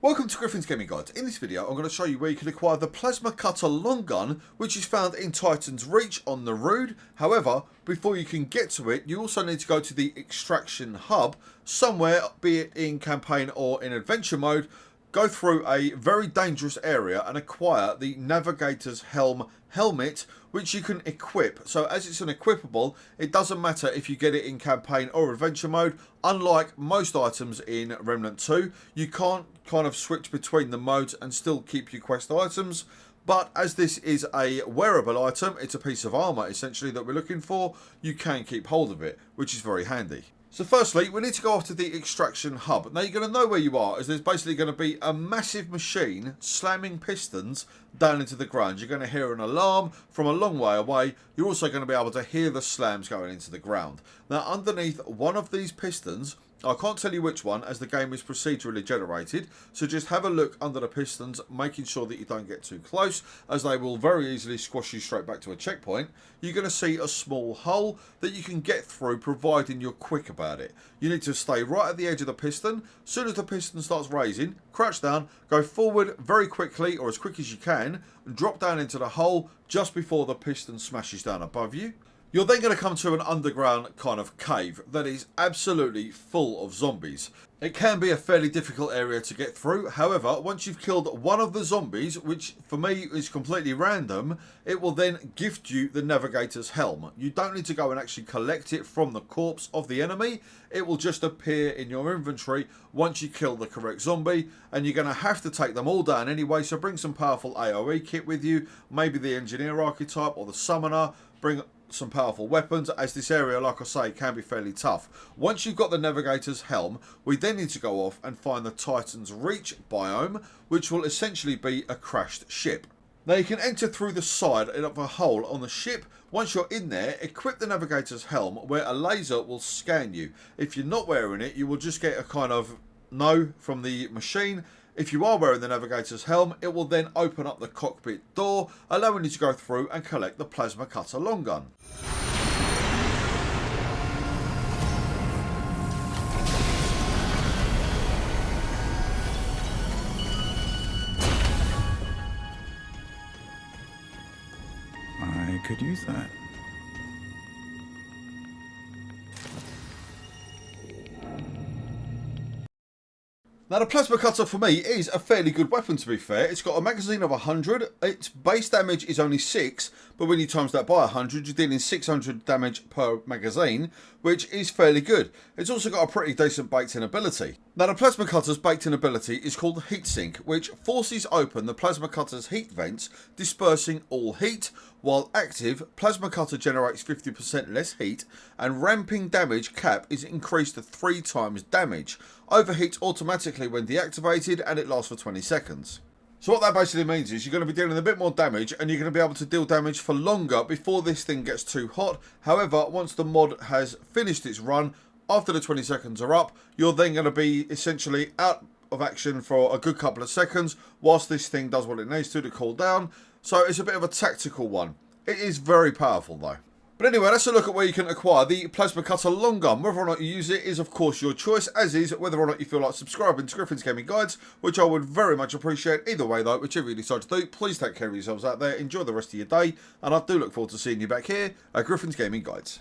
Welcome to Griffin's Gaming Guide. In this video I'm going to show you where you can acquire the Plasma Cutter Long Gun, which is found in Titan's Reach on the Rood. However, before you can get to it, you also need to go to the extraction hub somewhere, be it in campaign or in adventure mode, go through a very dangerous area and acquire the Navigator's Helm helmet, which you can equip. So as it's an equipable, it doesn't matter if you get it in campaign or adventure mode. Unlike most items in Remnant 2, you can't kind of switch between the modes and still keep your quest items. But as this is a wearable item, it's a piece of armor essentially that we're looking for, you can keep hold of it, which is very handy. So firstly, we need to go off to the extraction hub. Now you're going to know where you are, as there's basically going to be a massive machine slamming pistons down into the ground. You're going to hear an alarm from a long way away. You're also going to be able to hear the slams going into the ground. Now underneath one of these pistons, I can't tell you which one as the game is procedurally generated, so just have a look under the pistons, making sure that you don't get too close, as they will very easily squash you straight back to a checkpoint. You're going to see a small hole that you can get through, providing you're quick about it. You need to stay right at the edge of the piston. As soon as the piston starts raising, crouch down, go forward very quickly, or as quick as you can, and drop down into the hole just before the piston smashes down above you. You're then going to come to an underground kind of cave that is absolutely full of zombies. It can be a fairly difficult area to get through. However, once you've killed one of the zombies, which for me is completely random, it will then gift you the Navigator's Helm. You don't need to go and actually collect it from the corpse of the enemy. It will just appear in your inventory once you kill the correct zombie, and you're going to have to take them all down anyway, so bring some powerful AoE kit with you, maybe the Engineer archetype or the Summoner. Bring some powerful weapons, as this area, like I say, can be fairly tough. Once you've got the Navigator's Helm, we then need to go off and find the Titan's Reach biome, which will essentially be a crashed ship. Now you can enter through the side of a hole on the ship. Once you're in there, equip the Navigator's Helm, where a laser will scan you. If you're not wearing it, you will just get a kind of no from the machine. If you are wearing the Navigator's Helm, it will then open up the cockpit door, allowing you to go through and collect the Plasma Cutter Long Gun. I could use that. Now the Plasma Cutter for me is a fairly good weapon, to be fair. It's got a magazine of 100, its base damage is only 6, but when you times that by 100 you're dealing 600 damage per magazine, which is fairly good. It's also got a pretty decent baked in ability. Now the Plasma Cutter's baked in ability is called Heatsink, which forces open the Plasma Cutter's heat vents, dispersing all heat. While active, Plasma Cutter generates 50% less heat, and ramping damage cap is increased to 3 times damage. Overheats automatically when deactivated, and it lasts for 20 seconds. So what that basically means is you're going to be dealing a bit more damage, and you're going to be able to deal damage for longer before this thing gets too hot. However, once the mod has finished its run, after the 20 seconds are up, you're then going to be essentially out of action for a good couple of seconds whilst this thing does what it needs to cool down. So it's a bit of a tactical one. It is very powerful though. But anyway, let's a look at where you can acquire the Plasma Cutter Long Gun. Whether or not you use it is of course your choice, as is whether or not you feel like subscribing to Griffin's Gaming Guides, which I would very much appreciate. Either way though, whichever you decide to do, please take care of yourselves out there, enjoy the rest of your day, and I do look forward to seeing you back here at Griffin's Gaming Guides.